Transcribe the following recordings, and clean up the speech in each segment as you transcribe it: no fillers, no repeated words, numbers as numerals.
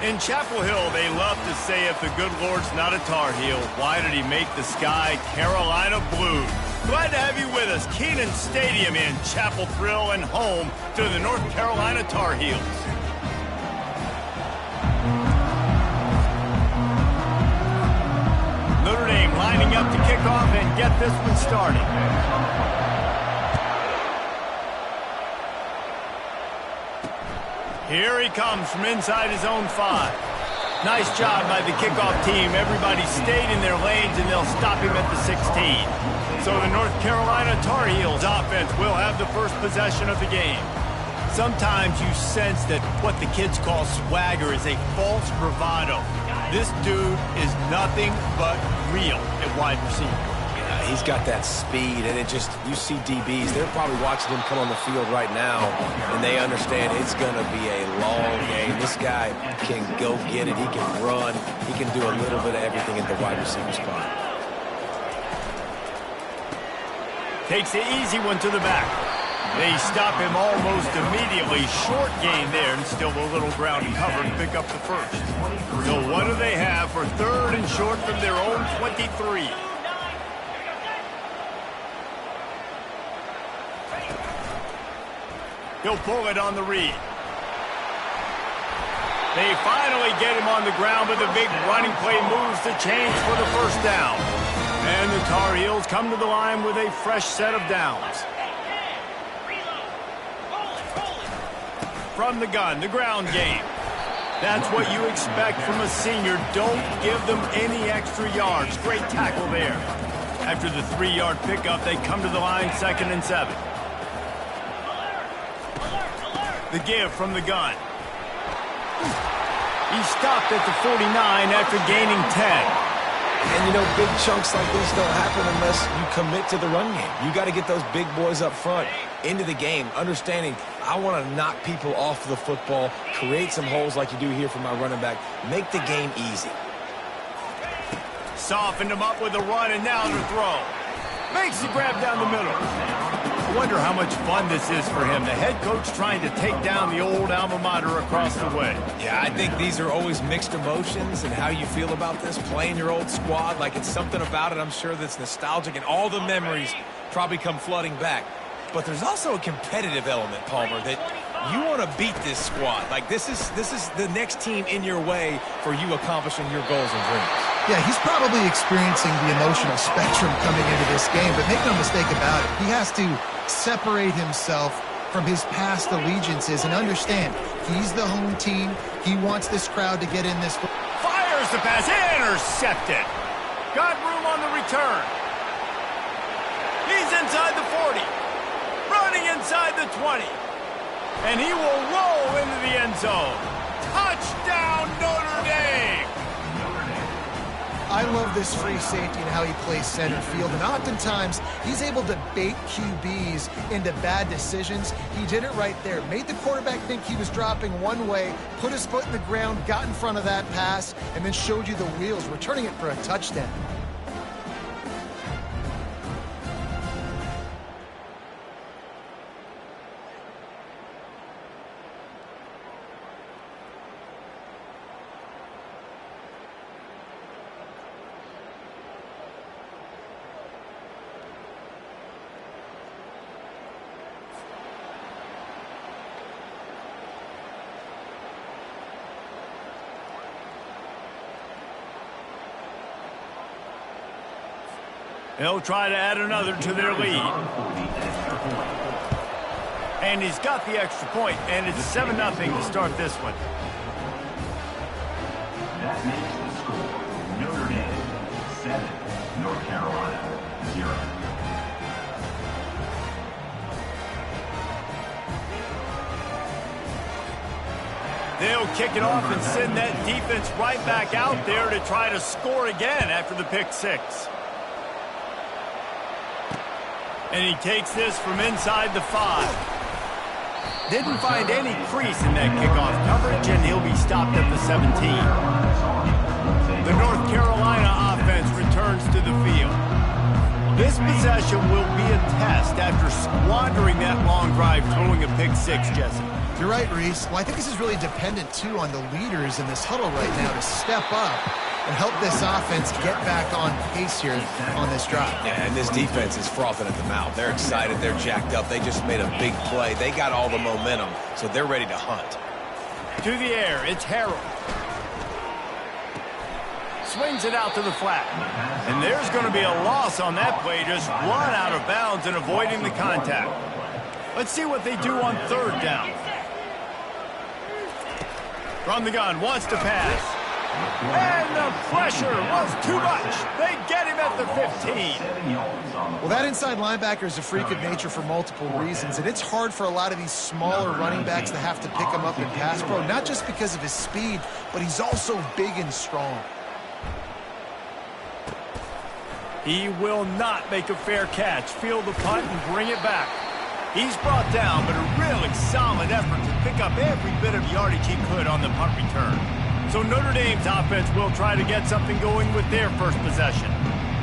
In Chapel Hill, they love to say if the good Lord's not a Tar Heel, why did he make the sky Carolina blue? Glad to have you with us. Kenan Stadium in Chapel Thrill and home to the North Carolina Tar Heels. Notre Dame lining up to kick off and get this one started. Here he comes from inside his own 5. Nice job by the kickoff team. Everybody stayed in their lanes, and they'll stop him at the 16. So the North Carolina Tar Heels offense will have the first possession of the game. Sometimes you sense that what the kids call swagger is a false bravado. This dude is nothing but real at wide receiver. He's got that speed, and you see DBs, they're probably watching him come on the field right now, and they understand it's going to be a long game. This guy can go get it. He can run. He can do a little bit of everything at the wide receiver spot. Takes the easy one to the back. They stop him almost immediately. Short gain there, and still a little ground to cover to pick up the first. So what do they have for 3rd and short from their own 23? He'll pull it on the read. They finally get him on the ground, but the big running play moves the chains for the first down. And the Tar Heels come to the line with a fresh set of downs. From the gun, the ground game. That's what you expect from a senior. Don't give them any extra yards. Great tackle there. After the 3-yard pickup, they come to the line 2nd and 7. The give from the gun. He stopped at the 49 after gaining 10. And, big chunks like this don't happen unless you commit to the run game. You got to get those big boys up front into the game, understanding I want to knock people off the football, create some holes like you do here for my running back, make the game easy. Softened him up with a run, and now to throw. Makes the grab down the middle. I wonder how much fun this is for him. The head coach trying to take down the old alma mater across the way. Yeah, I think these are always mixed emotions and how you feel about this, playing your old squad. Like, it's something about it, I'm sure, that's nostalgic, and all the memories probably come flooding back. But there's also a competitive element, Palmer, that you want to beat this squad. Like, this is the next team in your way for you accomplishing your goals and dreams. Yeah, he's probably experiencing the emotional spectrum coming into this game, but make no mistake about it, he has to separate himself from his past allegiances and understand he's the home team. He wants this crowd to get in this. Fires the pass, intercepted. Got room on the return. He's inside the 40, running inside the 20, and he will roll into the end zone. Touchdown, Notre Dame! I love this free safety and how he plays center field, and oftentimes he's able to bait QBs into bad decisions. He did it right there. Made the quarterback think he was dropping one way, put his foot in the ground, got in front of that pass, and then showed you the wheels, returning it for a touchdown. They'll try to add another to their lead. And he's got the extra point, and it's 7-0 to start this one. That makes the score Notre Dame 7, North Carolina 0. They'll kick it off and send that defense right back out there to try to score again after the pick 6. And he takes this from inside the 5. Didn't find any crease in that kickoff coverage, and he'll be stopped at the 17. The North Carolina offense returns to the field. This possession will be a test after squandering that long drive, throwing a pick 6, Jesse. You're right, Reese. Well, I think this is really dependent, too, on the leaders in this huddle right now to step up and help this offense get back on pace here on this drive. Yeah, and this defense is frothing at the mouth. They're excited. They're jacked up. They just made a big play. They got all the momentum, so they're ready to hunt. To the air, it's Harold. Swings it out to the flat. And there's going to be a loss on that play. Just run out of bounds and avoiding the contact. Let's see what they do on third down. From the gun, wants to pass. And the pressure was too much. They get him at the 15. Well, that inside linebacker is a freak of nature for multiple reasons, and it's hard for a lot of these smaller running backs to have to pick him up in pass pro, not just because of his speed, but he's also big and strong. He will not make a fair catch. Field the punt and bring it back. He's brought down, but a really solid effort to pick up every bit of yardage he could on the punt return. So Notre Dame's offense will try to get something going with their first possession.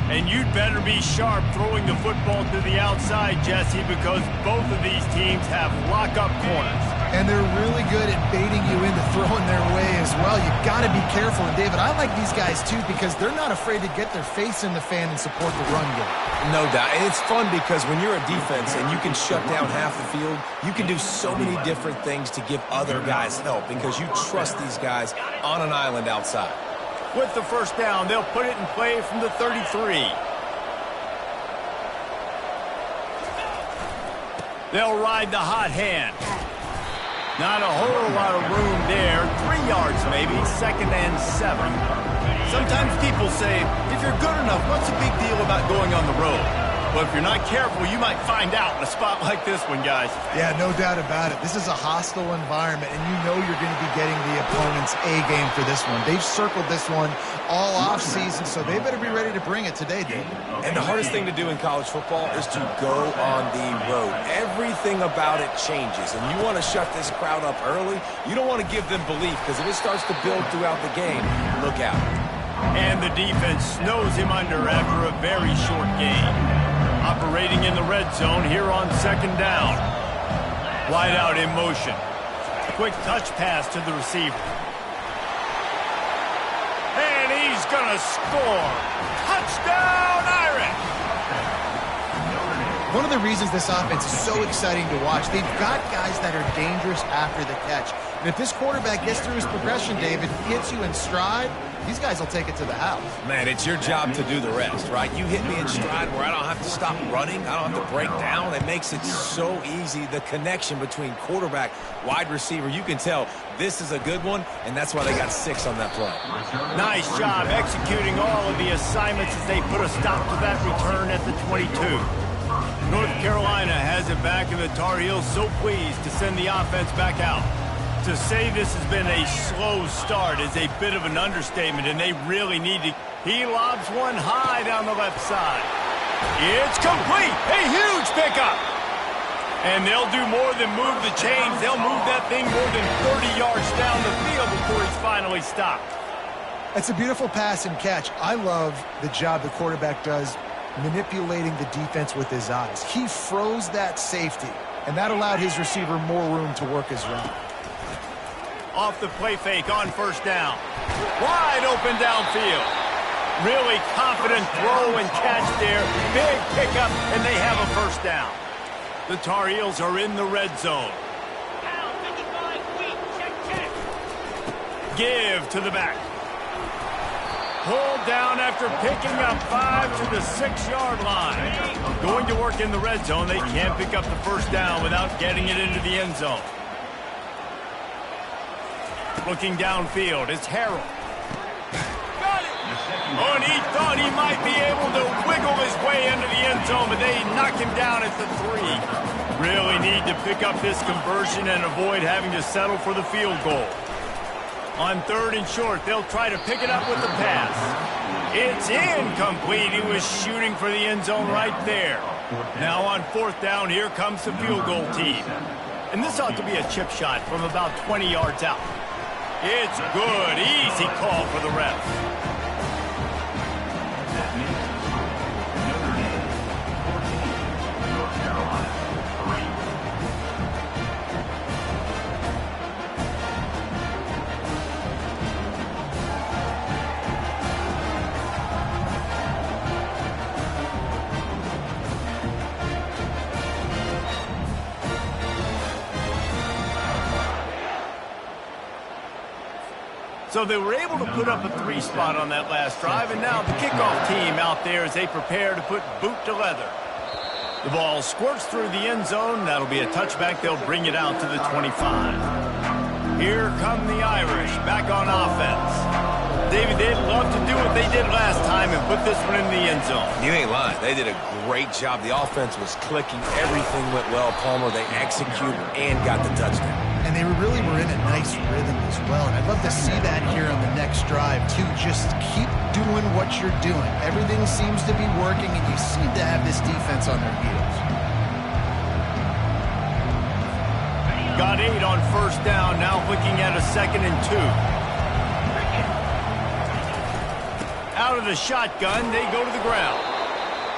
And you'd better be sharp throwing the football to the outside, Jesse, because both of these teams have lock-up corners. And they're really good at baiting you into throwing their way as well. You've got to be careful. And, David, I like these guys, too, because they're not afraid to get their face in the fan and support the run game. No doubt. And it's fun because when you're a defense and you can shut down half the field, you can do so many different things to give other guys help because you trust these guys on an island outside. With the first down, they'll put it in play from the 33. They'll ride the hot hand. Not a whole lot of room there. 3 yards maybe, 2nd and 7. Sometimes people say, if you're good enough, what's the big deal about going on the road? Well, if you're not careful, you might find out in a spot like this one, guys. Yeah, no doubt about it. This is a hostile environment, and you know you're going to be getting the opponent's A game for this one. They've circled this one all offseason, so they better be ready to bring it today, David. And the hardest thing to do in college football is to go on the road. Everything about it changes, and you want to shut this crowd up early. You don't want to give them belief, because if it starts to build throughout the game, look out. And the defense snows him under after a very short gain. Operating in the red zone here on 2nd down. Wide out in motion. Quick touch pass to the receiver. And he's going to score. Touchdown, Irish! One of the reasons this offense is so exciting to watch, they've got guys that are dangerous after the catch. And if this quarterback gets through his progression, David, hits you in stride, these guys will take it to the house. Man, it's your job to do the rest, right? You hit me in stride where I don't have to stop running. I don't have to break down. It makes it so easy. The connection between quarterback, wide receiver, you can tell this is a good one, and that's why they got 6 on that play. Nice job executing all of the assignments as they put a stop to that return at the 22. North Carolina has it back, and the Tar Heels so pleased to send the offense back out. To say this has been a slow start is a bit of an understatement, and they really need to. He lobs one high down the left side. It's complete. A huge pickup. And they'll do more than move the chains. They'll move that thing more than 30 yards down the field before he's finally stopped. It's a beautiful pass and catch. I love the job the quarterback does manipulating the defense with his eyes. He froze that safety, and that allowed his receiver more room to work his route. Off the play fake on first down. Wide open downfield. Really confident throw and catch there. Big pickup, and they have a first down. The Tar Heels are in the red zone. Give to the back. Pulled down after picking up 5 to the 6-yard line. Going to work in the red zone. They can't pick up the first down without getting it into the end zone. Looking downfield, it's Harold. Oh, and he thought he might be able to wiggle his way into the end zone, but they knock him down at the 3. Really need to pick up this conversion and avoid having to settle for the field goal. On 3rd and short, they'll try to pick it up with the pass. It's incomplete. He was shooting for the end zone right there. Now on 4th down, here comes the field goal team. And this ought to be a chip shot from about 20 yards out. It's good. Easy call for the ref. That makes Notre Dame 14, North Carolina 3. So they were able to put up a 3 spot on that last drive, and now the kickoff team out there as they prepare to put boot to leather. The ball squirts through the end zone. That'll be a touchback. They'll bring it out to the 25. Here come the Irish back on offense. David, they'd love to do what they did last time and put this one in the end zone. You ain't lying. They did a great job. The offense was clicking. Everything went well, Palmer. They executed and got the touchdown. And they really were in a nice rhythm as well. And I'd love to see that here on the next drive, too. Just keep doing what you're doing. Everything seems to be working, and you seem to have this defense on their heels. Got 8 on first down. Now looking at a 2nd and 2. Out of the shotgun, they go to the ground.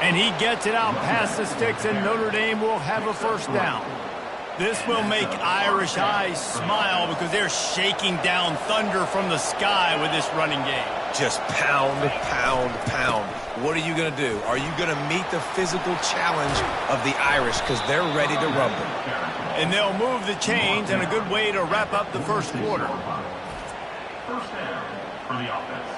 And he gets it out past the sticks, and Notre Dame will have a first down. This will make Irish eyes smile because they're shaking down thunder from the sky with this running game. Just pound, pound, pound. What are you going to do? Are you going to meet the physical challenge of the Irish because they're ready to rumble? And they'll move the chains, and a good way to wrap up the first quarter. First down for the offense.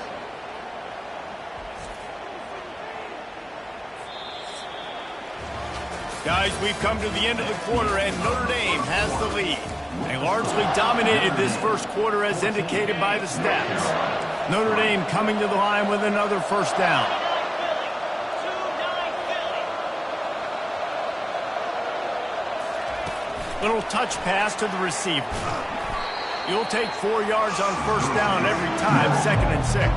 Guys, we've come to the end of the quarter, and Notre Dame has the lead. They largely dominated this first quarter as indicated by the stats. Notre Dame coming to the line with another first down. Little touch pass to the receiver. You'll take 4 yards on first down every time, 2nd and 6.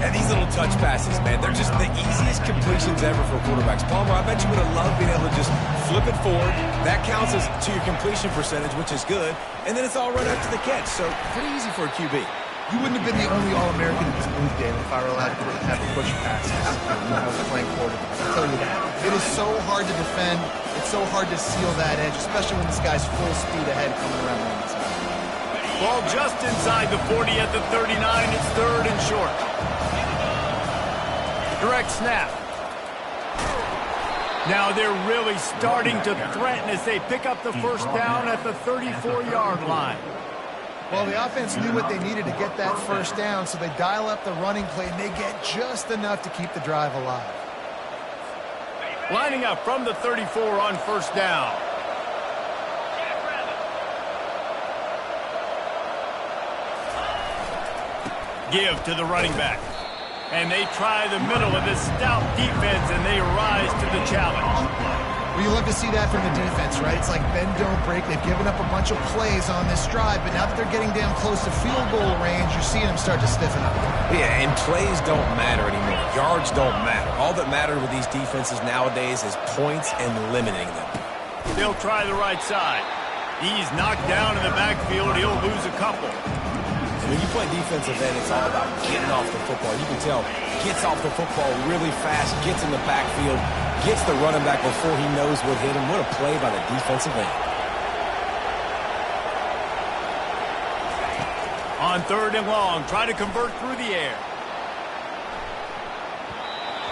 And these little touch passes, man, they're just the easiest completions ever for quarterbacks. Palmer, I bet you would have loved being able to just flip it forward. That counts as to your completion percentage, which is good. And then it's all run up to the catch. So pretty easy for a QB. You wouldn't have been the only All-American in this booth, David, if I were allowed to have to push passes when I was playing quarterback. I'll tell you that. It is so hard to defend. It's so hard to seal that edge, especially when this guy's full speed ahead coming around the inside. Ball just inside the 40 at the 39. It's 3rd and short. Direct snap. Now they're really starting to threaten as they pick up the first down at the 34-yard line. Well, the offense knew what they needed to get that first down, so they dial up the running play, and they get just enough to keep the drive alive. Lining up from the 34 on first down. Give to the running back. And they try the middle of this stout defense, and they rise to the challenge. Well, you love to see that from the defense, right? It's like bend, don't break. They've given up a bunch of plays on this drive, but now that they're getting down close to field goal range, you're seeing them start to stiffen up. Yeah, and plays don't matter anymore. Yards don't matter. All that matters with these defenses nowadays is points and limiting them. They'll try the right side. He's knocked down in the backfield. He'll lose a couple. When you play defensive end, it's all about getting off the football. You can tell, gets off the football really fast, gets in the backfield, gets the running back before he knows what hit him. What a play by the defensive end. On 3rd and long, try to convert through the air.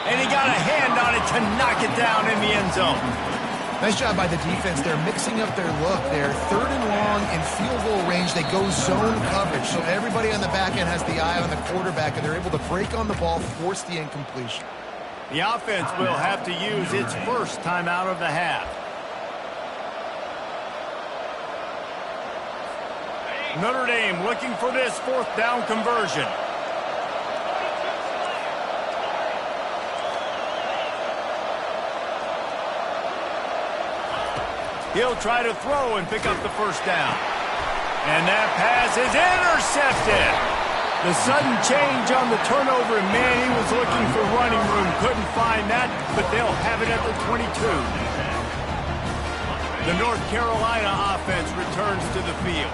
And he got a hand on it to knock it down in the end zone. Nice job by the defense. They're mixing up their look. They're 3rd and long in field goal range. They go zone coverage. So everybody on the back end has the eye on the quarterback, and they're able to break on the ball, force the incompletion. The offense will have to use its first timeout of the half. Notre Dame looking for this 4th down conversion. He'll try to throw and pick up the first down. And that pass is intercepted. The sudden change on the turnover, and man, he was looking for running room. Couldn't find that, but they'll have it at the 22. The North Carolina offense returns to the field.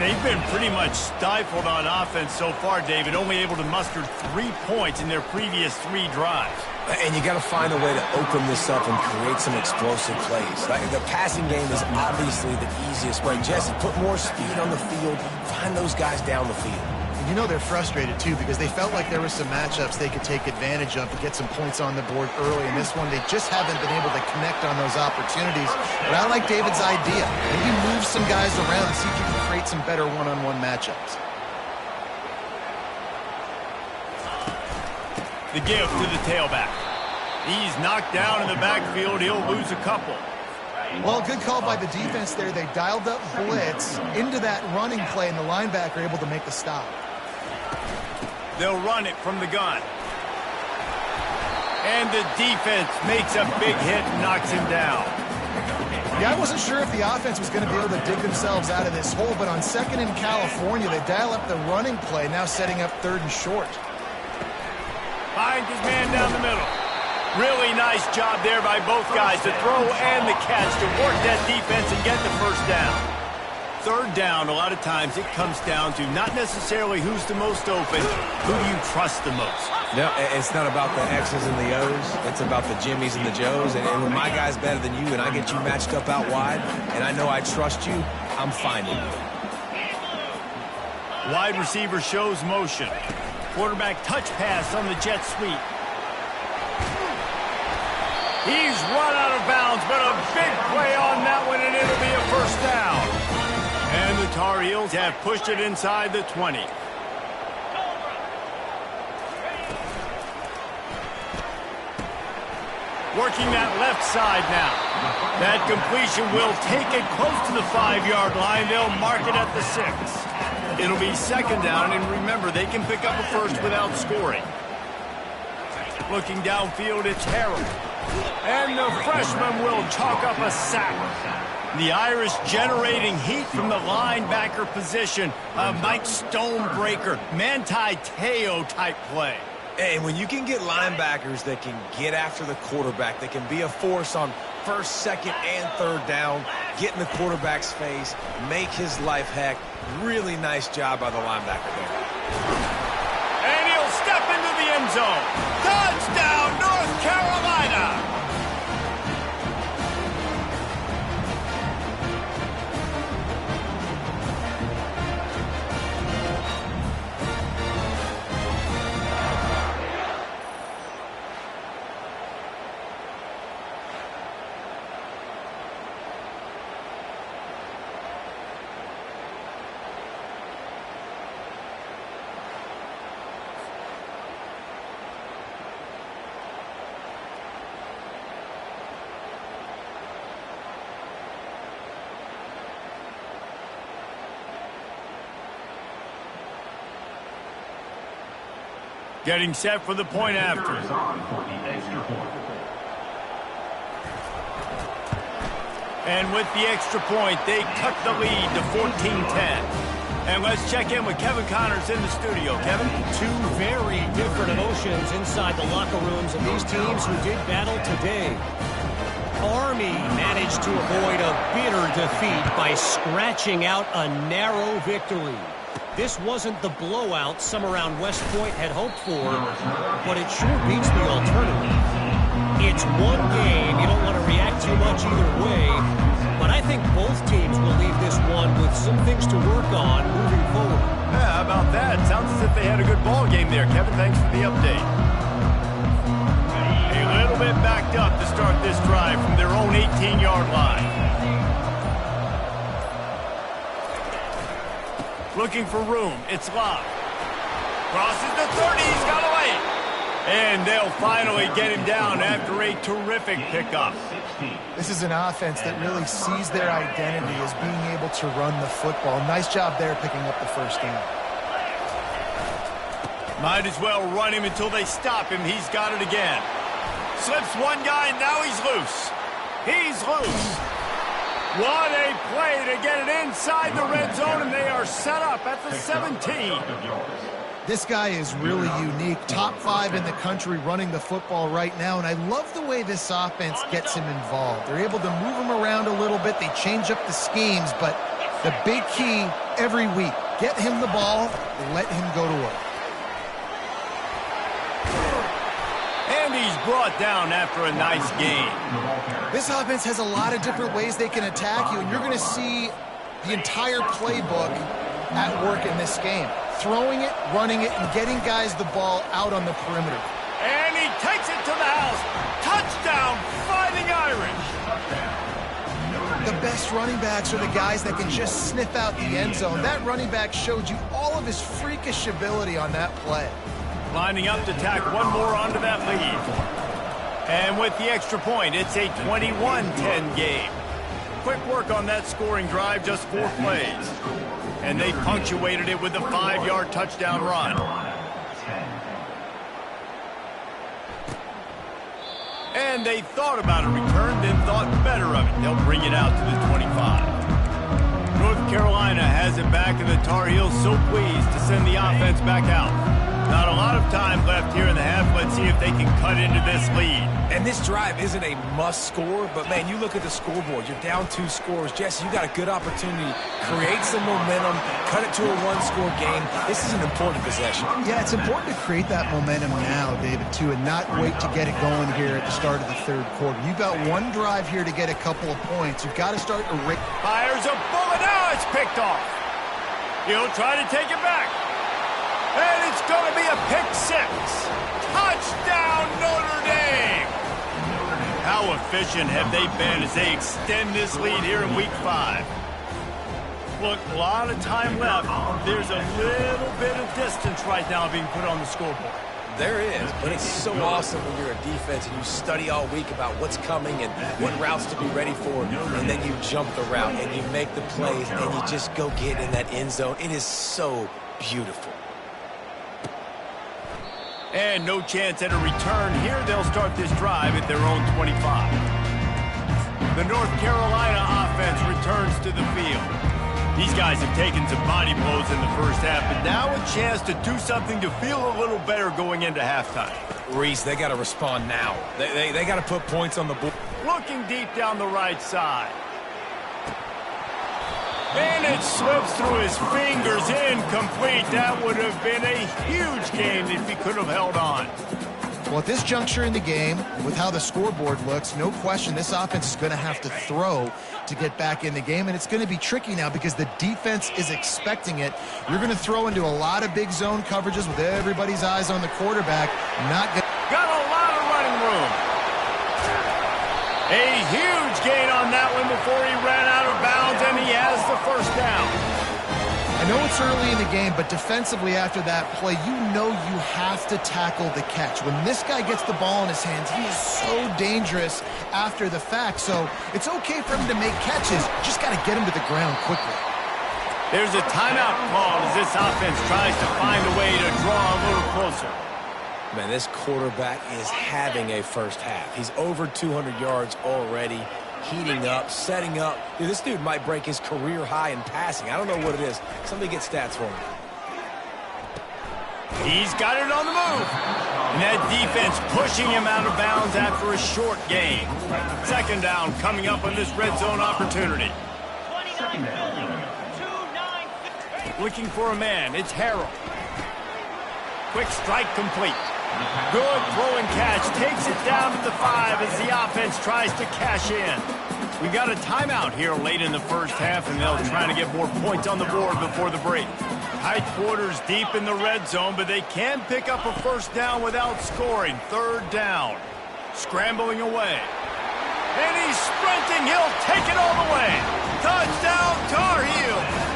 They've been pretty much stifled on offense so far, David, only able to muster 3 points in their previous 3 drives. And you got to find a way to open this up and create some explosive plays. Like the passing game is obviously the easiest way. Jesse, put more speed on the field. Find those guys down the field. And you know they're frustrated, too, because they felt like there were some matchups they could take advantage of to get some points on the board early. In this one, they just haven't been able to connect on those opportunities. But I like David's idea. Maybe move some guys around and see if you can create some better one-on-one matchups. The give to the tailback. He's knocked down in the backfield. He'll lose a couple. Well, good call by the defense there. They dialed up blitz into that running play, and the linebacker able to make the stop. They'll run it from the gun. And the defense makes a big hit and knocks him down. Yeah, I wasn't sure if the offense was going to be able to dig themselves out of this hole, but on second in California, they dial up the running play, now setting up third and short. Finds his man down the middle. Really nice job there by both guys, the throw and the catch, to work that defense and get the first down. Third down, a lot of times it comes down to not necessarily who's the most open, who do you trust the most. No, it's not about the X's and the O's. It's about the Jimmies and the Joes. And when my guy's better than you and I get you matched up out wide, and I know I trust you, I'm finding you. Wide receiver shows motion. Quarterback touch pass on the jet sweep. He's run out of bounds, but a big play on that one, and it'll be a first down. And the Tar Heels have pushed it inside the 20. Working that left side now. That completion will take it close to the 5-yard line. They'll mark it at the 6. It'll be second down, and remember, they can pick up a first without scoring. Looking downfield, it's Harold. And the freshman will chalk up a sack. The Irish generating heat from the linebacker position. A Mike Stonebreaker, Manti Te'o type play. And when you can get linebackers that can get after the quarterback, that can be a force on first, second, and third down, get in the quarterback's face, make his life heck. Really nice job by the linebacker there. And he'll step into the end zone. Touchdown, North Carolina! Getting set for the point after. And with the extra point, they cut the lead to 14-10. And let's check in with Kevin Connors in the studio. Kevin? Two very different emotions inside the locker rooms of these teams who did battle today. Army managed to avoid a bitter defeat by scratching out a narrow victory. This wasn't the blowout some around West Point had hoped for, but it sure beats the alternative. It's one game. You don't want to react too much either way, but I think both teams will leave this one with some things to work on moving forward. Yeah, how about that? Sounds as if they had a good ball game there. Kevin, thanks for the update. A little bit backed up to start this drive from their own 18-yard line. Looking for room. It's Love. Crosses the 30. He's got away. And they'll finally get him down after a terrific pickup. This is an offense that really sees their identity as being able to run the football. Nice job there picking up the first down. Might as well run him until they stop him. He's got it again. Slips one guy, and now he's loose. He's loose. What a play to get it inside the red zone, and they are set up at the 17. This guy is really unique. Top 5 in the country running the football right now, and I love the way this offense gets him involved. They're able to move him around a little bit. They change up the schemes, but the big key every week, get him the ball, let him go to work. And he's brought down after a nice game. This offense has a lot of different ways they can attack you, and you're going to see the entire playbook at work in this game. Throwing it, running it, and getting guys the ball out on the perimeter. And he takes it to the house. Touchdown, Fighting Irish. The best running backs are the guys that can just sniff out the end zone. That running back showed you all of his freakish ability on that play. lining up to tack one more onto that lead. And with the extra point, it's a 21-10 game. Quick work on that scoring drive, just 4 plays. And they punctuated it with a 5-yard touchdown run. And they thought about a return, then thought better of it. They'll bring it out to the 25. North Carolina has it back, and the Tar Heels so pleased to send the offense back out. Not a lot of time left here in the half. Let's see if they can cut into this lead. And this drive isn't a must score, but man, you look at the scoreboard, you're down 2 scores. Jesse, you got a good opportunity. Create some momentum, cut it to a 1-score game. This is an important possession. Yeah, it's important to create that momentum now, David, too, and not wait to get it going here at the start of the 3rd quarter. You've got 1 drive here to get a couple of points. You've got to start to fires a bullet. Now it's picked off. He'll try to take it back. And it's going to be a pick 6. Touchdown, Notre Dame. How efficient have they been as they extend this lead here in Week 5? Look, a lot of time left. There's a little bit of distance right now being put on the scoreboard. There is, but it's so awesome when you're a defense and you study all week about what's coming and what routes to be ready for, and then you jump the route and you make the plays and you just go get in that end zone. It is so beautiful. And no chance at a return here. They'll start this drive at their own 25. The North Carolina offense returns to the field. These guys have taken some body blows in the first half, but now a chance to do something to feel a little better going into halftime. Reese, they got to respond now. They got to put points on the board. Looking deep down the right side. And it slips through his fingers, incomplete. That would have been a huge game if he could have held on. Well, at this juncture in the game, with how the scoreboard looks, no question this offense is going to have to throw to get back in the game, and it's going to be tricky now because the defense is expecting it. You're going to throw into a lot of big zone coverages with everybody's eyes on the quarterback. Got a lot of running room. A huge gain on that one before he ran out of bounds, and he has the first down. I know it's early in the game, but defensively after that play, you know you have to tackle the catch. When this guy gets the ball in his hands, he is so dangerous after the fact. So it's okay for him to make catches. Just got to get him to the ground quickly. There's a timeout called as this offense tries to find a way to draw a little closer. Man, this quarterback is having a first half. He's over 200 yards already, heating up, setting up. Dude, this dude might break his career high in passing. I don't know what it is. Somebody get stats for him. He's got it on the move. And that defense pushing him out of bounds after a short gain. 2nd down coming up on this red zone opportunity. Looking for a man. It's Harrell. Quick strike complete. Good throw and catch. Takes it down to the 5 as the offense tries to cash in. We got a timeout here late in the first half, and they'll try to get more points on the board before the break. Tight quarters deep in the red zone, but they can pick up a first down without scoring. 3rd down. Scrambling away. And he's sprinting. He'll take it all the way. Touchdown, Tar Heels.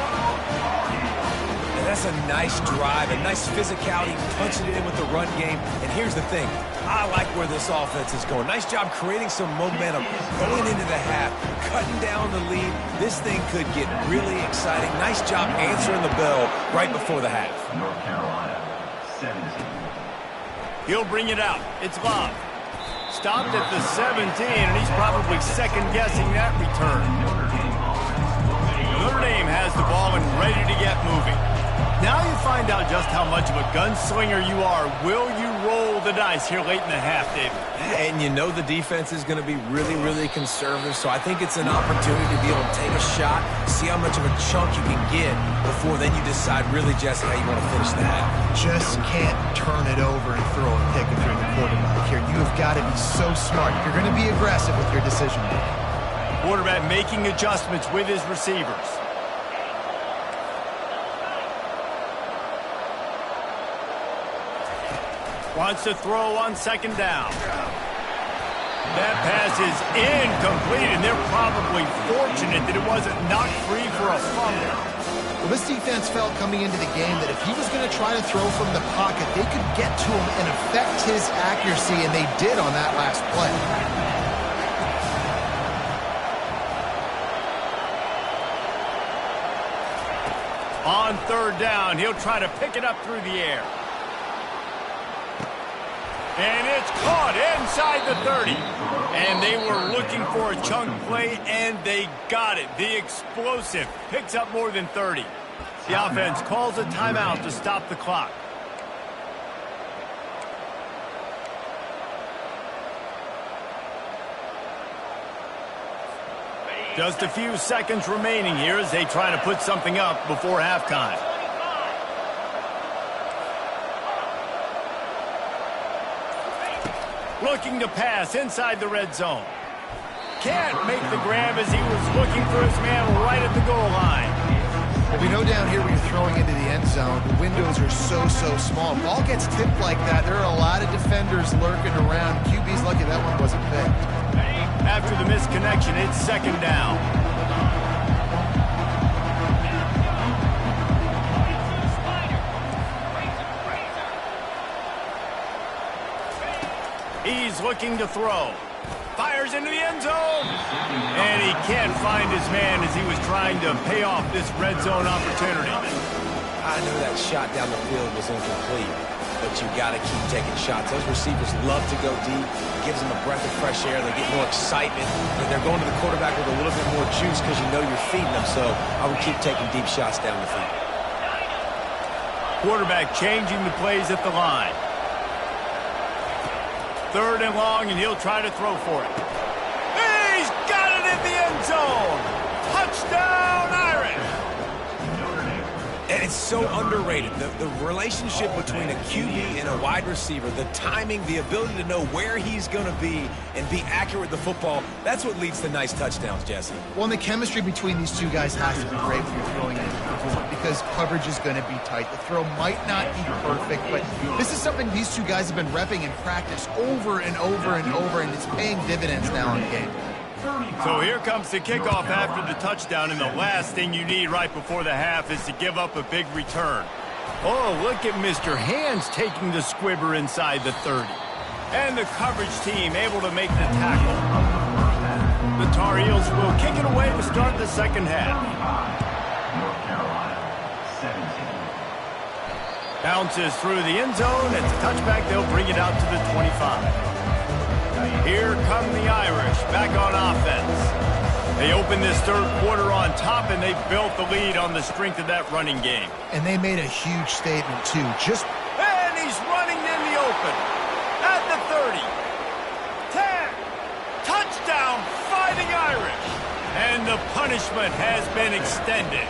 That's a nice drive, a nice physicality, punching it in with the run game. And here's the thing. I like where this offense is going. Nice job creating some momentum, going into the half, cutting down the lead. This thing could get really exciting. Nice job answering the bell right before the half. North Carolina, 17. He'll bring it out. It's Love. Stopped at the 17, and he's probably second-guessing that return. Notre Dame has the ball and ready to get moving. Now you find out just how much of a gunslinger you are. Will you roll the dice here late in the half, David? And you know the defense is going to be really, really conservative, so I think it's an opportunity to be able to take a shot, see how much of a chunk you can get before then you decide really just how you want to finish the half. Just can't turn it over and throw a pick if you're the quarterback here. You have got to be so smart. You're going to be aggressive with your decision making. Quarterback making adjustments with his receivers. Wants to throw on 2nd down. That pass is incomplete, and they're probably fortunate that it wasn't knocked free for a fumble. Well, this defense felt coming into the game that if he was going to try to throw from the pocket, they could get to him and affect his accuracy, and they did on that last play. On third down, he'll try to pick it up through the air. And it's caught inside the 30. And they were looking for a chunk play, and they got it. The explosive picks up more than 30. The offense calls a timeout to stop the clock. Just a few seconds remaining here as they try to put something up before halftime. Looking to pass inside the red zone. Can't make the grab as he was looking for his man right at the goal line. Well, we know down here when you're throwing into the end zone, the windows are so small. If ball gets tipped like that, there are a lot of defenders lurking around. QB's lucky that one wasn't picked. After the misconnection, it's second down. He's looking to throw. Fires into the end zone. And he can't find his man as he was trying to pay off this red zone opportunity. I knew that shot down the field was incomplete, but you got to keep taking shots. Those receivers love to go deep. It gives them a breath of fresh air. They get more excitement. And they're going to the quarterback with a little bit more juice because you know you're feeding them. So I would keep taking deep shots down the field. Quarterback changing the plays at the line. Third and long, and he'll try to throw for it. He's got it in the end zone. Touchdown, Irish. And it's so underrated. The relationship between a QB and a wide receiver, the timing, the ability to know where he's going to be and be accurate with the football, that's what leads to nice touchdowns, Jesse. Well, and the chemistry between these two guys has to be great when you're throwing into the field because coverage is going to be tight. The throw might not be perfect, but this is something these two guys have been repping in practice over and over and over, and it's paying dividends now in game. So here comes the kickoff after the touchdown, and the last thing you need right before the half is to give up a big return. Oh, look at Mr. Hands taking the squibber inside the 30. And the coverage team able to make the tackle. The Tar Heels will kick it away to start the second half. North Carolina, 17. Bounces through the end zone. It's a touchback. They'll bring it out to the 25. Here come the Irish back on offense. They opened this third quarter on top, and they built the lead on the strength of that running game. And they made a huge statement, too. And he's running in the open. At the 30. 10. Touchdown, Fighting Irish. And the punishment has been extended.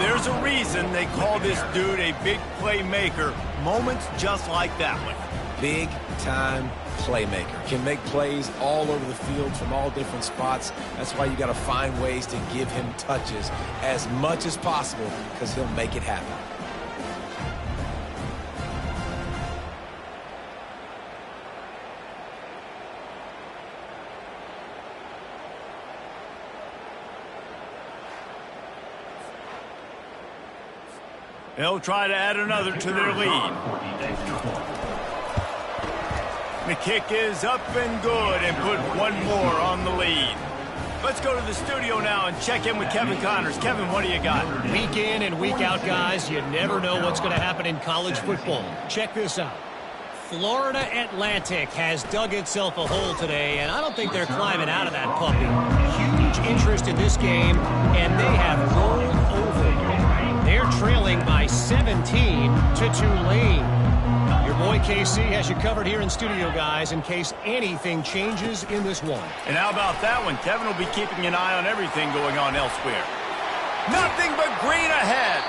There's a reason they call this dude a big playmaker. Moments just like that one. Big-time playmaker. Can make plays all over the field from all different spots. That's why you got to find ways to give him touches as much as possible because he'll make it happen. They'll try to add another to their lead. The kick is up and good and put one more on the lead. Let's go to the studio now and check in with Kevin Connors. Kevin, what do you got? Week in and week out, guys, you never know what's going to happen in college football. Check this out. Florida Atlantic has dug itself a hole today, and I don't think they're climbing out of that puppy. Huge interest in this game, and they have rolled over. They're trailing by 17 to Tulane. Your boy KC has you covered here in studio, guys, in case anything changes in this one. And how about that one? Kevin will be keeping an eye on everything going on elsewhere. Nothing but green ahead.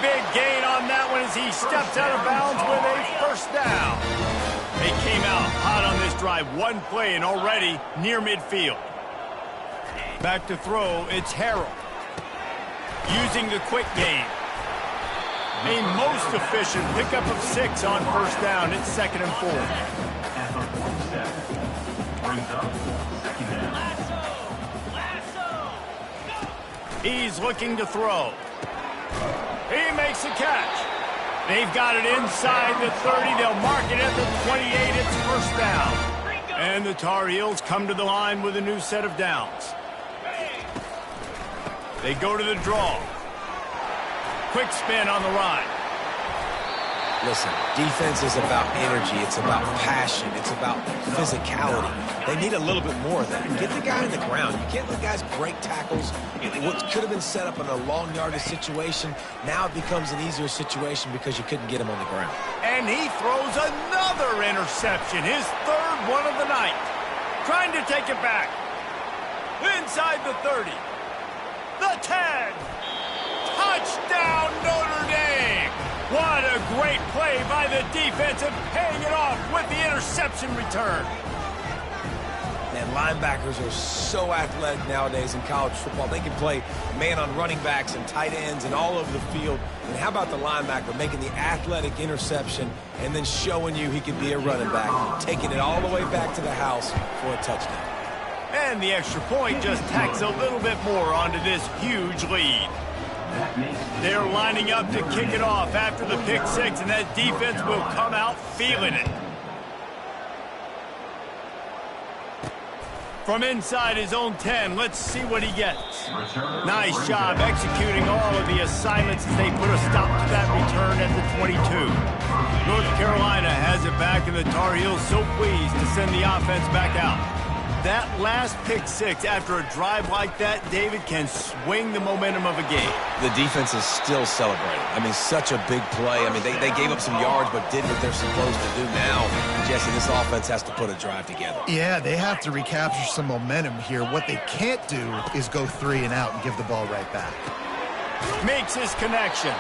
Big gain on that one as he steps out of bounds with a first down. They came out hot on this drive. One play and already near midfield. Back to throw, it's Harrell. Using the quick game. A most efficient pickup of 6 on first down. It's 2nd and 4. Brings up second down. He's looking to throw. He makes a catch. They've got it inside the 30. They'll mark it at the 28. It's first down. And the Tar Heels come to the line with a new set of downs. They go to the draw. Quick spin on the ride. Listen, defense is about energy. It's about passion. It's about physicality. They need a little bit more of that. Get the guy on the ground. You can't let guys break tackles. What could have been set up in a long yardage situation, now it becomes an easier situation because you couldn't get him on the ground. And he throws another interception, his third one of the night. Trying to take it back. Inside the 30. The 10. Touchdown, Notre Dame. What a great play by the defense and paying it off with the interception return. And linebackers are so athletic nowadays in college football. They can play man on running backs and tight ends and all over the field. And how about the linebacker making the athletic interception and then showing you he can be a running back, taking it all the way back to the house for a touchdown. And the extra point just tacks a little bit more onto this huge lead. They're lining up to kick it off after the pick six, and that defense will come out feeling it. From inside his own 10, let's see what he gets. Nice job executing all of the assignments as they put a stop to that return at the 22. North Carolina has it back, and the Tar Heels so pleased to send the offense back out. That last pick six after a drive like that, David, can swing the momentum of a game. The defense is still celebrating. I mean, such a big play. I mean, they gave up some yards but did what they're supposed to do now. Jesse, this offense has to put a drive together. Yeah, they have to recapture some momentum here. What they can't do is go 3 and out and give the ball right back. Makes his connection.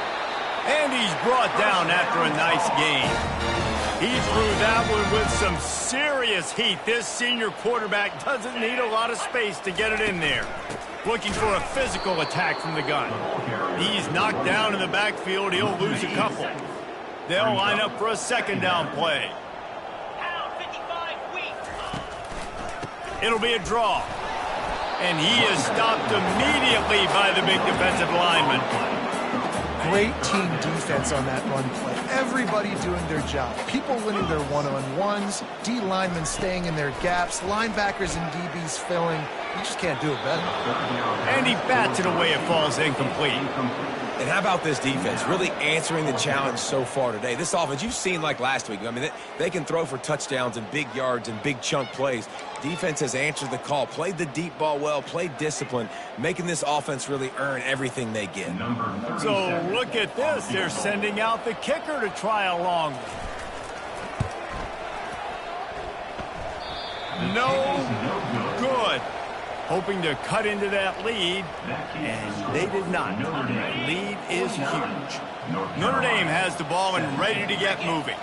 And he's brought down after a nice game. He threw that one with some serious heat. This senior quarterback doesn't need a lot of space to get it in there. Looking for a physical attack from the gun. He's knocked down in the backfield. He'll lose a couple. They'll line up for a second down play. It'll be a draw. And he is stopped immediately by the big defensive lineman. Great team defense on that run play. Everybody doing their job. People winning their one-on-ones, D linemen staying in their gaps, linebackers and DBs filling. You just can't do it better. And he bats it away. It falls incomplete. And how about this defense really answering the challenge so far today? This offense, you've seen like last week. I mean, they can throw for touchdowns and big yards and big chunk plays. Defense has answered the call, played the deep ball well, played discipline, making this offense really earn everything they get. So look at this. They're sending out the kicker to try a long one. No good. Hoping to cut into that lead, and they did not. Lead is huge. Notre Dame has the ball and ready to get moving.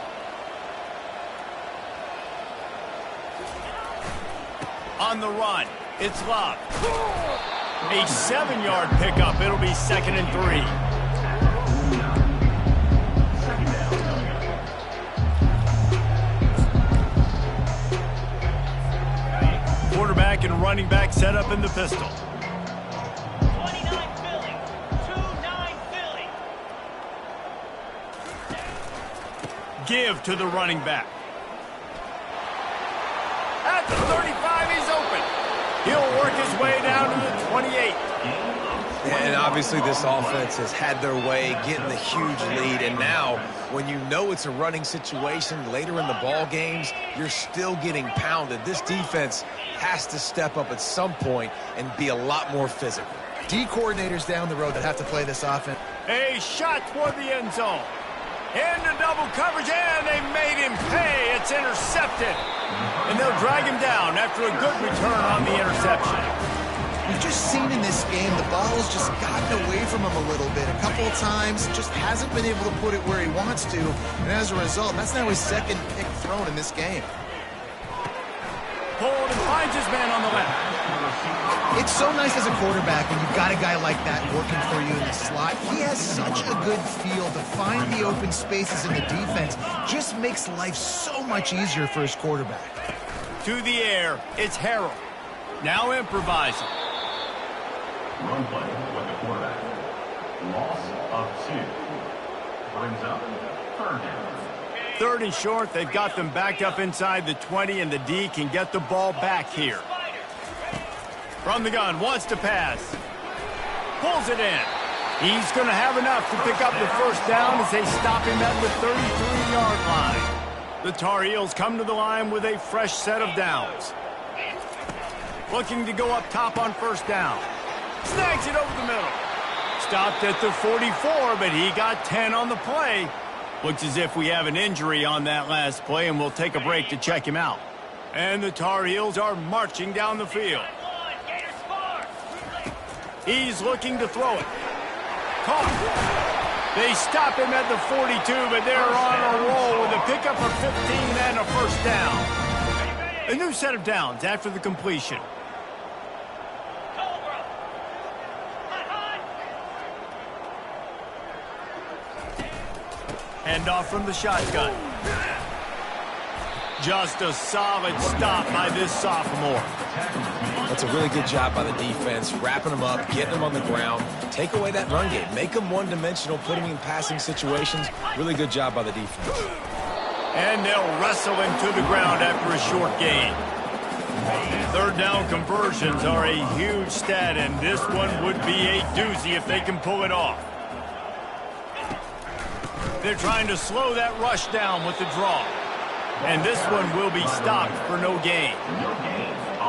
On the run, it's Love. A 7-yard pickup. It'll be 2nd and 3. Quarterback and running back set up in the pistol. 29 Philly. 2-9 Philly. Give to the running back. At the 35, he's open. He'll work his way down to the 28. And obviously this offense has had their way, getting the huge lead. And now, when you know it's a running situation later in the ball games, you're still getting pounded. This defense has to step up at some point and be a lot more physical. D coordinators down the road that have to play this offense. A shot toward the end zone. Into double coverage, and they made him pay. It's intercepted. And they'll drag him down after a good return on the interception. We've just seen in this game the ball's just gotten away from him a little bit. A couple of times, just hasn't been able to put it where he wants to. And as a result, that's now his 2nd pick thrown in this game. Pulled and finds his man on the left. It's so nice as a quarterback when you've got a guy like that working for you in the slot. He has such a good feel to find the open spaces in the defense. Just makes life so much easier for his quarterback. To the air, it's Harrell. Now improvising. Run play with the quarterback. Loss of 2. Brings up 3rd down. 3rd and short. They've got them backed up inside the 20, and the D can get the ball back here. From the gun, wants to pass. Pulls it in. He's going to have enough to pick up the 1st down as they stop him at the 33-yard line. The Tar Heels come to the line with a fresh set of downs. Looking to go up top on 1st down. Snags it over the middle. Stopped at the 44, but he got 10 on the play. Looks as if we have an injury on that last play, and we'll take a break to check him out. And the Tar Heels are marching down the field. He's looking to throw it. Caught. They stop him at the 42, but they're on a roll with a pickup of 15 and a 1st down. A new set of downs after the completion. Handoff from the shotgun. Just a solid stop by this sophomore. That's a really good job by the defense, wrapping them up, getting them on the ground. Take away that run game. Make them one-dimensional, put them in passing situations. Really good job by the defense. And they'll wrestle him to the ground after a short gain. 3rd down conversions are a huge stat, and this one would be a doozy if they can pull it off. They're trying to slow that rush down with the draw. And this one will be stopped for no gain.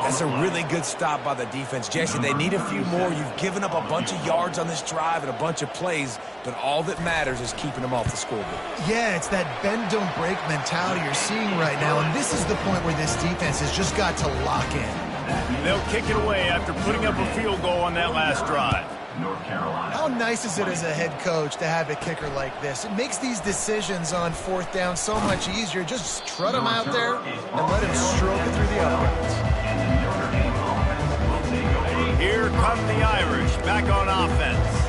That's a really good stop by the defense. Jesse, they need a few more. You've given up a bunch of yards on this drive and a bunch of plays, but all that matters is keeping them off the scoreboard. Yeah, it's that bend, don't break mentality you're seeing right now, and this is the point where this defense has just got to lock in. They'll kick it away after putting up a field goal on that last drive. North Carolina. How nice is it as a head coach to have a kicker like this? It makes these decisions on 4th down so much easier. Just strut him out there and let him stroke it through the uprights. Here come the Irish back on offense.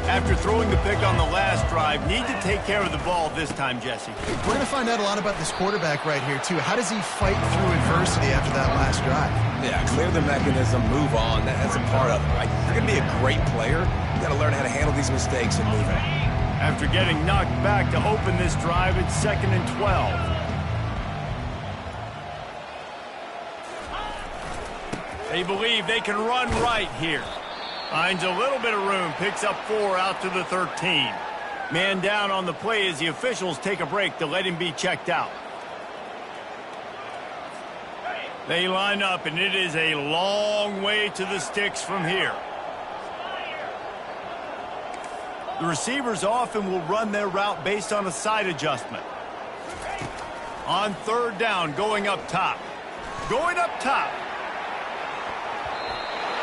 After throwing the pick on the last drive, need to take care of the ball this time, Jesse. We're going to find out a lot about this quarterback right here, too. How does he fight through adversity after that last drive? Yeah, clear the mechanism, move on. That's a part of it, right? If you're going to be a great player, you got to learn how to handle these mistakes and move on. After getting knocked back to open this drive, it's 2nd and 12. They believe they can run right here. Finds a little bit of room, picks up 4 out to the 13. Man down on the play as the officials take a break to let him be checked out. They line up, and it is a long way to the sticks from here. The receivers often will run their route based on a side adjustment. On 3rd down, going up top. Going up top.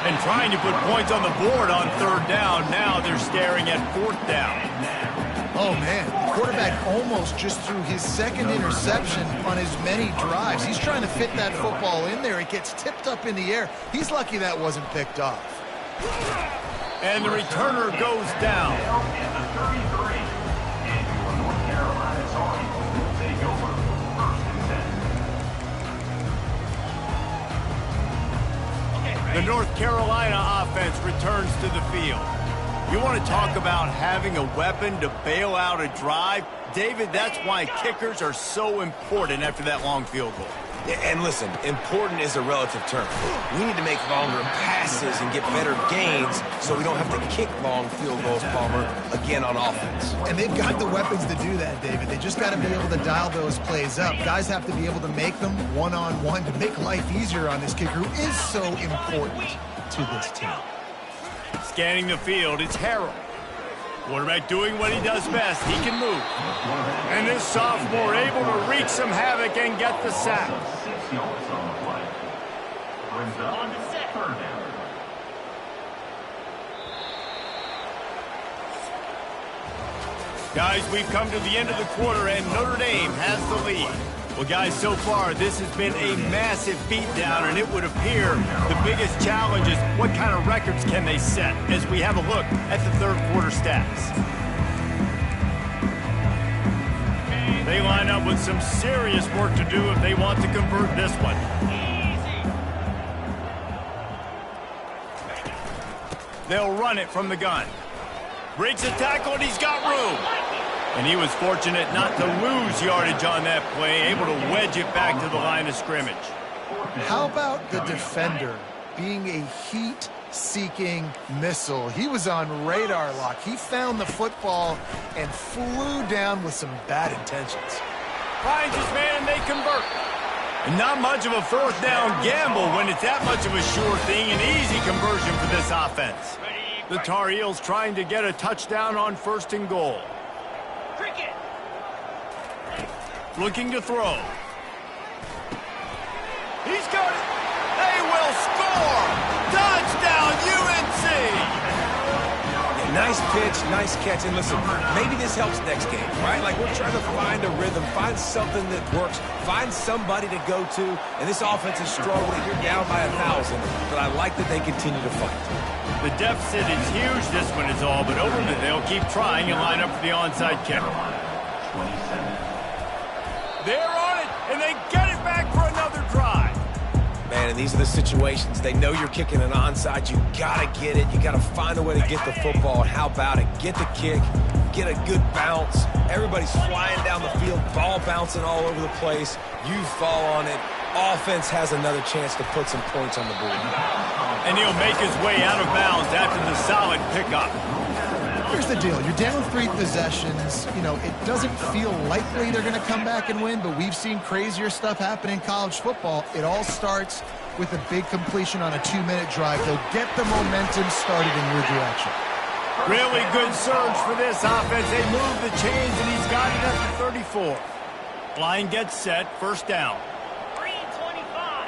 And trying to put points on the board on 3rd down. Now they're staring at 4th down. Oh, man. The quarterback almost just threw his 2nd interception on as many drives. He's trying to fit that football in there. It gets tipped up in the air. He's lucky that wasn't picked off. And the returner goes down. And the 33. And your North Carolina Tar Heels will take over 1st and 10. The North Carolina offense returns to the field. You want to talk about having a weapon to bail out a drive? David, that's why kickers are so important after that long field goal. Yeah, and listen, important is a relative term. We need to make longer passes and get better gains so we don't have to kick long field goals, Palmer, again on offense. And they've got the weapons to do that, David. They just got to be able to dial those plays up. Guys have to be able to make them one-on-one to make life easier on this kicker who is so important to this team. Scanning the field, it's Harrell. Quarterback doing what he does best. He can move. And this sophomore able to wreak some havoc and get the sack. 6 yards on the play. Brings up on the 3rd down. Guys, we've come to the end of the quarter, and Notre Dame has the lead. Well, guys, so far, this has been a massive beatdown, and it would appear the biggest challenge is what kind of records can they set as we have a look at the third quarter stats. They line up with some serious work to do if they want to convert this one. They'll run it from the gun. Breaks a tackle, and he's got room. And he was fortunate not to lose yardage on that play, able to wedge it back to the line of scrimmage. How about the defender being a heat-seeking missile? He was on radar lock. He found the football and flew down with some bad intentions. Finds his man, and they convert. And not much of a fourth down gamble when it's that much of a sure thing, an easy conversion for this offense. The Tar Heels trying to get a touchdown on 1st and goal. Looking to throw. He's got it. They will score. Touchdown, UNC. Yeah, nice pitch, nice catch. And listen, maybe this helps next game, right? Like we're trying to find a rhythm, find something that works, find somebody to go to. And this offense is struggling. You're down by 1,000, but I like that they continue to fight. The deficit is huge, this one is all, but over it, they'll keep trying and line up for the onside kick. 27. They're on it, and they get it back for another drive. Man, and these are the situations. They know you're kicking an onside. You got to get it. You got to find a way to get the football. And how about it? Get the kick, get a good bounce. Everybody's flying down the field, ball bouncing all over the place. You fall on it. Offense has another chance to put some points on the board. And he'll make his way out of bounds after the solid pickup. Here's the deal. You're down 3 possessions. You know, it doesn't feel likely they're going to come back and win, but we've seen crazier stuff happen in college football. It all starts with a big completion on a 2-minute drive. They'll get the momentum started in your direction. Really good surge for this offense. They move the chains, and he's got it at the 34. Line gets set, 1st down. 3:25.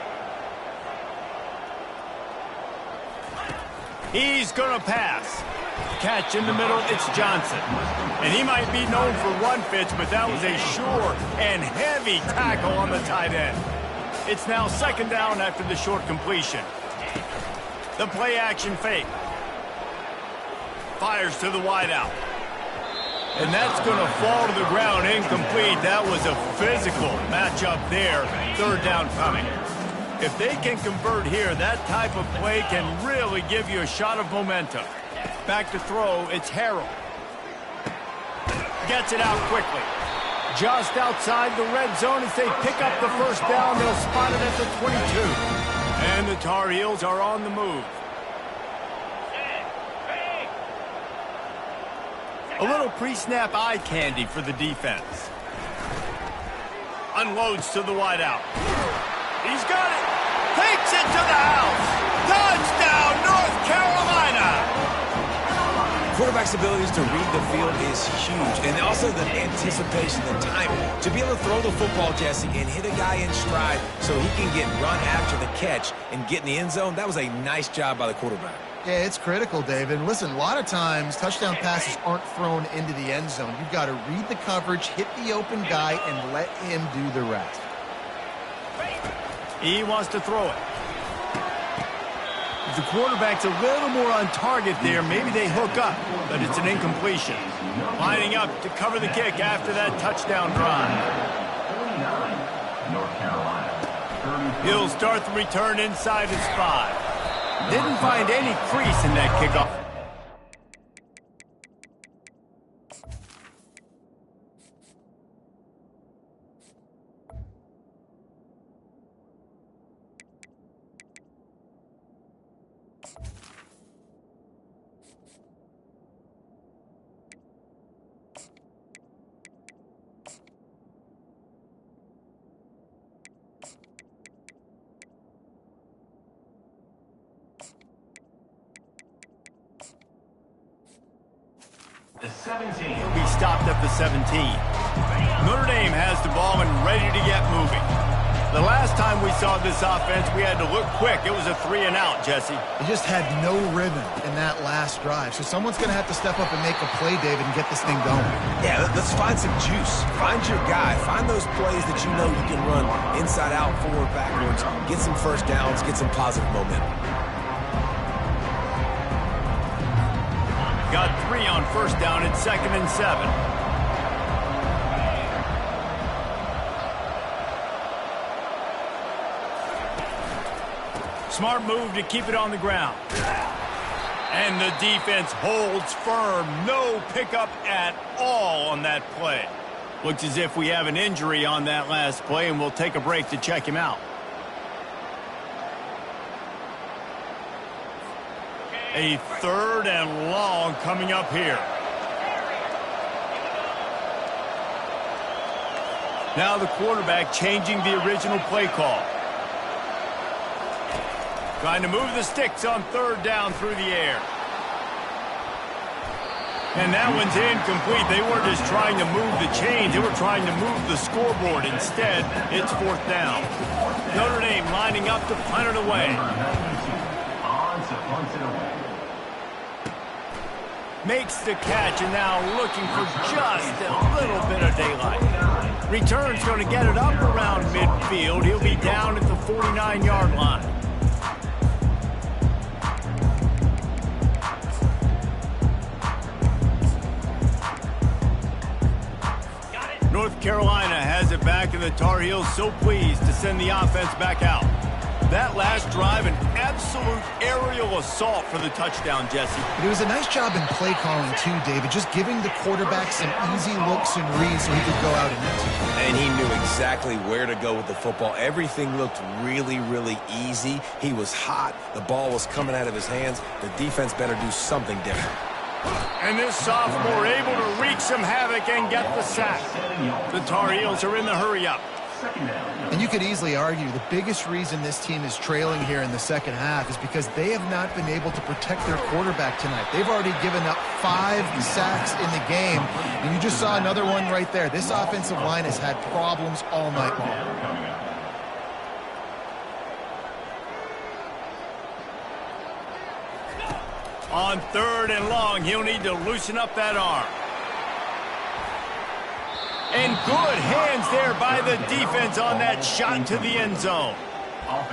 He's going to pass. Catch in the middle, it's Johnson. And he might be known for one pitch, but that was a sure and heavy tackle on the tight end. It's now 2nd down after the short completion. The play action fake. Fires to the wideout. And that's going to fall to the ground incomplete. That was a physical matchup there. 3rd down coming. If they can convert here, that type of play can really give you a shot of momentum. Back to throw, it's Harrell. Gets it out quickly. Just outside the red zone as they pick up the 1st down. They'll spot it at the 22. And the Tar Heels are on the move. A little pre-snap eye candy for the defense. Unloads to the wideout. He's got it. Takes it to the house. Touchdown, North Carolina. Quarterback's abilities to read the field is huge, and also the anticipation, the timing. To be able to throw the football, Jesse, and hit a guy in stride so he can get run after the catch and get in the end zone, that was a nice job by the quarterback. Yeah, it's critical, David. Listen, a lot of times touchdown passes aren't thrown into the end zone. You've got to read the coverage, hit the open guy, and let him do the rest. He wants to throw it. If the quarterback's a little more on target there, maybe they hook up, but it's an incompletion. Lining up to cover the kick after that touchdown drive. 39, North Carolina. He'll start the return inside his 5. Didn't find any crease in that kickoff. The 17. He'll be stopped at the 17. Notre Dame has the ball and ready to get moving. The last time we saw this offense, we had to look quick. It was a 3-and-out, Jesse. They just had no rhythm in that last drive. So someone's going to have to step up and make a play, David, and get this thing going. Yeah, let's find some juice. Find your guy. Find those plays that you know you can run inside out, forward, backwards. Get some first downs. Get some positive momentum. Got 3 on first down at 2nd and 7. Smart move to keep it on the ground. And the defense holds firm. No pickup at all on that play. Looks as if we have an injury on that last play, and we'll take a break to check him out. A 3rd and long coming up here. Now the quarterback changing the original play call. Trying to move the sticks on 3rd down through the air. And that one's incomplete. They weren't just trying to move the chains. They were trying to move the scoreboard. Instead, it's 4th down. Notre Dame lining up to punt it away. Makes the catch, and now looking for just a little bit of daylight. Return's going to get it up around midfield. He'll be down at the 49-yard line. North Carolina has it back, and the Tar Heels so pleased to send the offense back out. That last drive, an absolute aerial assault for the touchdown, Jesse. But it was a nice job in play calling, too, David, just giving the quarterback some easy looks and reads so he could go out and execute. And he knew exactly where to go with the football. Everything looked really, really easy. He was hot. The ball was coming out of his hands. The defense better do something different. And this sophomore able to wreak some havoc and get the sack. The Tar Heels are in the hurry-up. And you could easily argue the biggest reason this team is trailing here in the second half is because they have not been able to protect their quarterback tonight. They've already given up 5 sacks in the game, and you just saw another one right there. This offensive line has had problems all night long. On 3rd and long, he'll need to loosen up that arm. And good hands there by the defense on that shot to the end zone.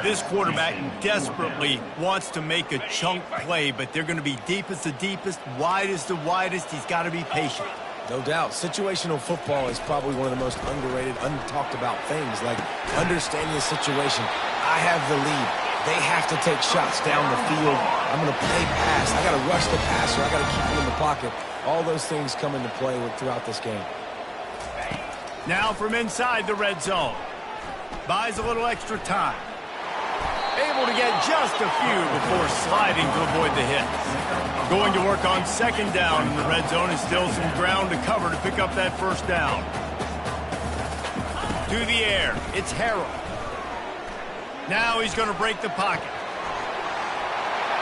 This quarterback desperately wants to make a chunk play, but they're going to be deepest the deepest, widest the widest. He's got to be patient. No doubt. Situational football is probably one of the most underrated, untalked about things, like understanding the situation. I have the lead. They have to take shots down the field. I'm going to play pass. I got to rush the passer. I got to keep him in the pocket. All those things come into play throughout this game. Now from inside the red zone. Buys a little extra time. Able to get just a few before sliding to avoid the hits. Going to work on 2nd down in the red zone, and still some ground to cover to pick up that 1st down. To the air, it's Harrell. Now he's going to break the pocket.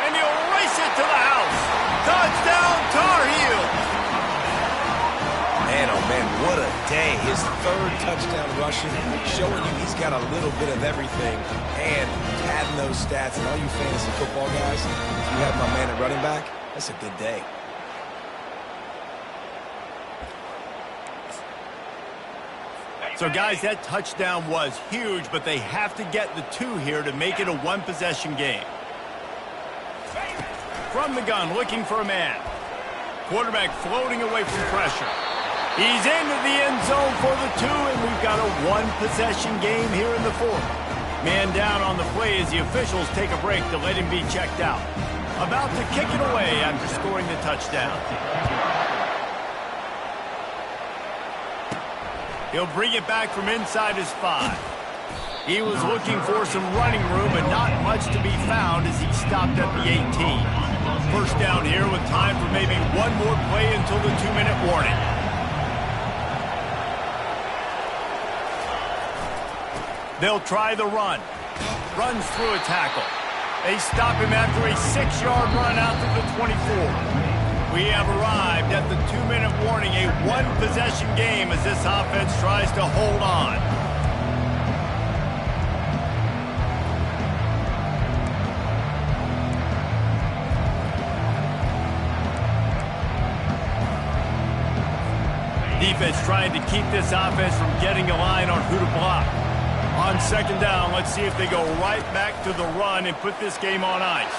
And he'll race it to the house. Touchdown, Tar Heels! Man, oh man, what a day. His 3rd touchdown rushing, showing you he's got a little bit of everything. And padding those stats, and all you fantasy football guys, if you have my man at running back, that's a good day. So, guys, that touchdown was huge, but they have to get the 2 here to make it a 1-possession game. From the gun, looking for a man. Quarterback floating away from pressure. He's into the end zone for the 2, and we've got a 1-possession game here in the 4th. Man down on the play as the officials take a break to let him be checked out. About to kick it away after scoring the touchdown. He'll bring it back from inside his 5. He was looking for some running room, but not much to be found as he stopped at the 18. 1st down here with time for maybe one more play until the 2-minute warning. They'll try the run. Runs through a tackle. They stop him after a 6-yard run out to the 24. We have arrived at the 2-minute warning, a 1-possession game as this offense tries to hold on. Defense trying to keep this offense from getting a line on who to block. On second down, let's see if they go right back to the run and put this game on ice.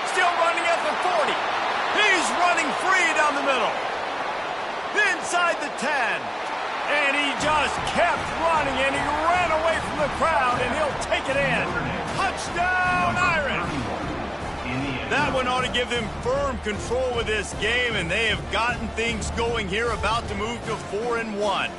Still running at the 40. He's running free down the middle. Inside the 10. And he just kept running, and he ran away from the crowd, and he'll take it in. Touchdown, Irish! That one ought to give them firm control of this game, and they have gotten things going here, about to move to 4-1.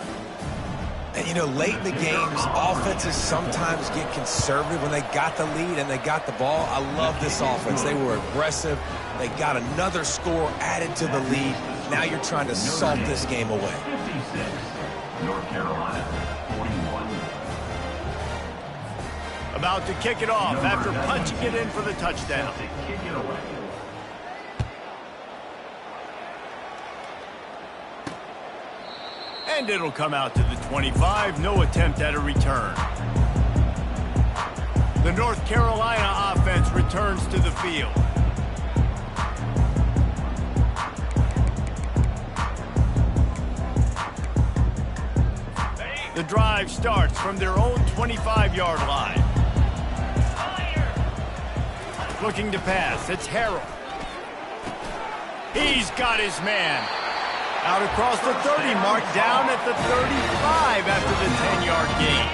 And, you know, late in the games, offenses sometimes get conservative when they got the lead and they got the ball. I love this offense. They were aggressive. They got another score added to the lead. Now you're trying to salt this game away. 56, North Carolina, 41. About to kick it off after punching it in for the touchdown. Kick it away. And it'll come out to the 25. No attempt at a return. The North Carolina offense returns to the field. The drive starts from their own 25-yard line. Looking to pass. It's Harrell. He's got his man. Out across the 30 mark, down at the 35 after the 10-yard gain.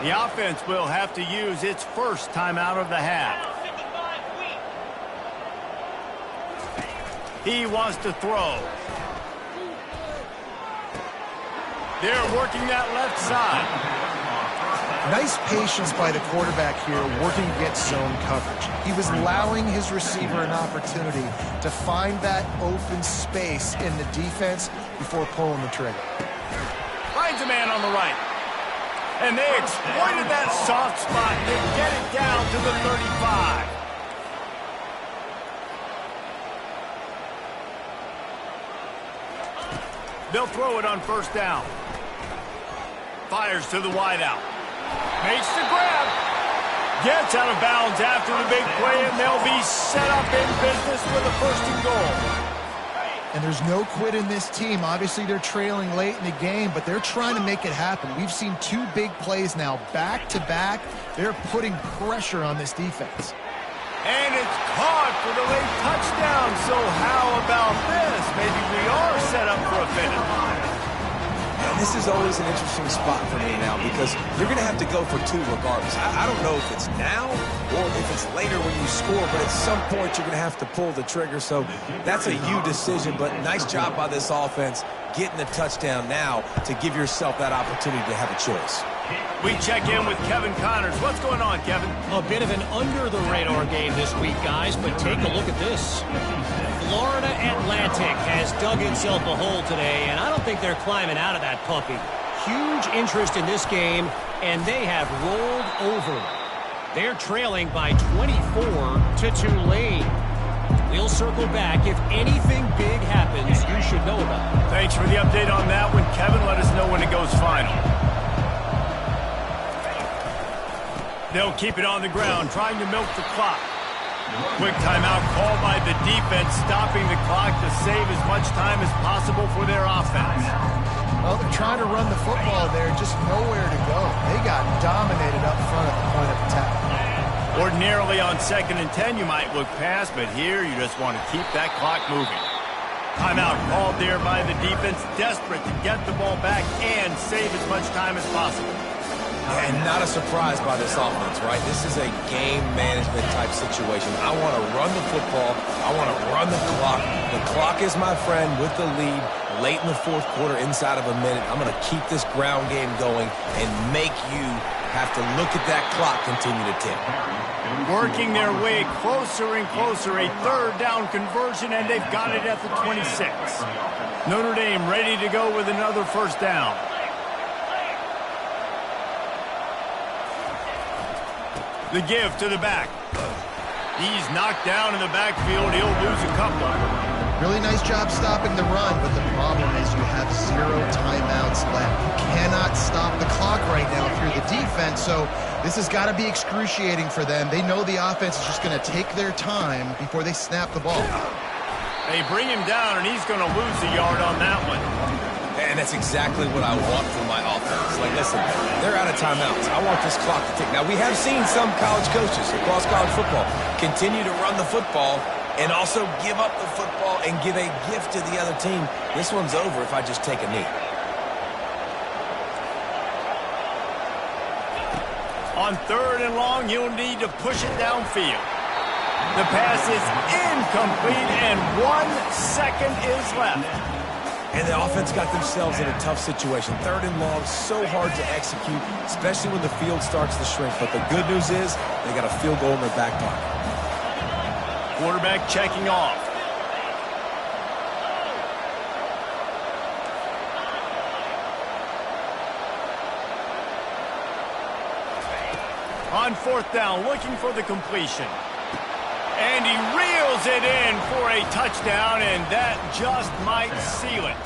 The offense will have to use its first timeout of the half. He wants to throw. They're working that left side. Nice patience by the quarterback here, working against zone coverage. He was allowing his receiver an opportunity to find that open space in the defense before pulling the trigger. Finds a man on the right. And they exploited that soft spot to get it down to the 35. They'll throw it on first down. Fires to the wideout. Makes the grab. Gets out of bounds after the big play, and they'll be set up in business with a first and goal. And there's no quit in this team. Obviously, they're trailing late in the game, but they're trying to make it happen. We've seen two big plays now, back-to-back. They're putting pressure on this defense. And it's caught for the late touchdown. So how about this? Maybe we are set up for a finish. And this is always an interesting spot for me now because you're going to have to go for two regardless. I don't know if it's now or if it's later when you score, but at some point you're going to have to pull the trigger. So that's a you decision, but nice job by this offense getting the touchdown now to give yourself that opportunity to have a choice. We check in with Kevin Connors. What's going on, Kevin? A bit of an under-the-radar game this week, guys, but take a look at this. Florida Atlantic has dug itself a hole today, and I don't think they're climbing out of that puppy. Huge interest in this game, and they have rolled over. They're trailing by 24 to Tulane. We'll circle back. If anything big happens, you should know about it. Thanks for the update on that one, Kevin. Let us know when it goes final. They'll keep it on the ground, trying to milk the clock. Quick timeout called by the defense, stopping the clock to save as much time as possible for their offense. Well, they're trying to run the football there, just nowhere to go. They got dominated up front at the point of attack. Ordinarily on 2nd and 10, you might look past, but here you just want to keep that clock moving. Timeout called there by the defense, desperate to get the ball back and save as much time as possible. And not a surprise by this offense, right? This is a game management type situation. I want to run the football. I want to run the clock. The clock is my friend with the lead late in the fourth quarter, inside of a minute. I'm going to keep this ground game going and make you have to look at that clock continue to tick. Working their way closer and closer, a third down conversion, and they've got it at the 26. Notre Dame ready to go with another first down. The give to the back. He's knocked down in the backfield. He'll lose a couple. Really nice job stopping the run, but the problem is you have 0 timeouts left. You cannot stop the clock right now if you're the defense, so this has got to be excruciating for them. They know the offense is just going to take their time before they snap the ball. They bring him down, and he's going to lose a yard on that one. And that's exactly what I want from my offense. Like, listen, they're out of timeouts. I want this clock to tick. Now, we have seen some college coaches across college football continue to run the football and also give up the football and give a gift to the other team. This one's over if I just take a knee. On 3rd and long, you'll need to push it downfield. The pass is incomplete, and 1 second is left. And the offense got themselves in a tough situation. 3rd and long, so hard to execute, especially when the field starts to shrink. But the good news is they got a field goal in their back pocket. Quarterback checking off. On 4th down, looking for the completion. And he reels it in for a touchdown, and that just might seal it.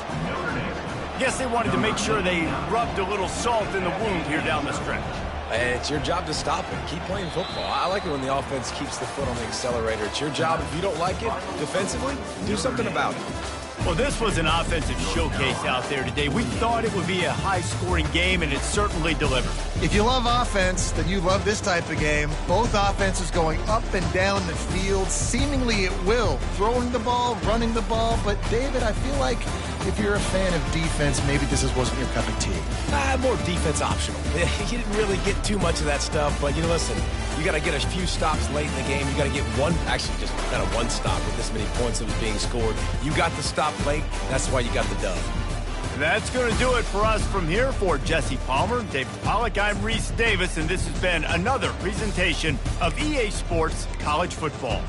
Guess they wanted to make sure they rubbed a little salt in the wound here down the stretch. It's your job to stop it. Keep playing football. I like it when the offense keeps the foot on the accelerator. It's your job. If you don't like it defensively, do something about it. Well, this was an offensive showcase out there today. We thought it would be a high-scoring game, and it certainly delivered. If you love offense, then you love this type of game. Both offenses going up and down the field, seemingly at will. Throwing the ball, running the ball. But, David, I feel like if you're a fan of defense, maybe this wasn't your cup of tea. More defense optional. You didn't really get too much of that stuff, but, listen, you got to get a few stops late in the game. You got to get just kind of one stop with this many points that was being scored. You got the stop late. That's why you got the dub. That's going to do it for us from here. For Jesse Palmer, David Pollack, I'm Reese Davis, and this has been another presentation of EA Sports College Football.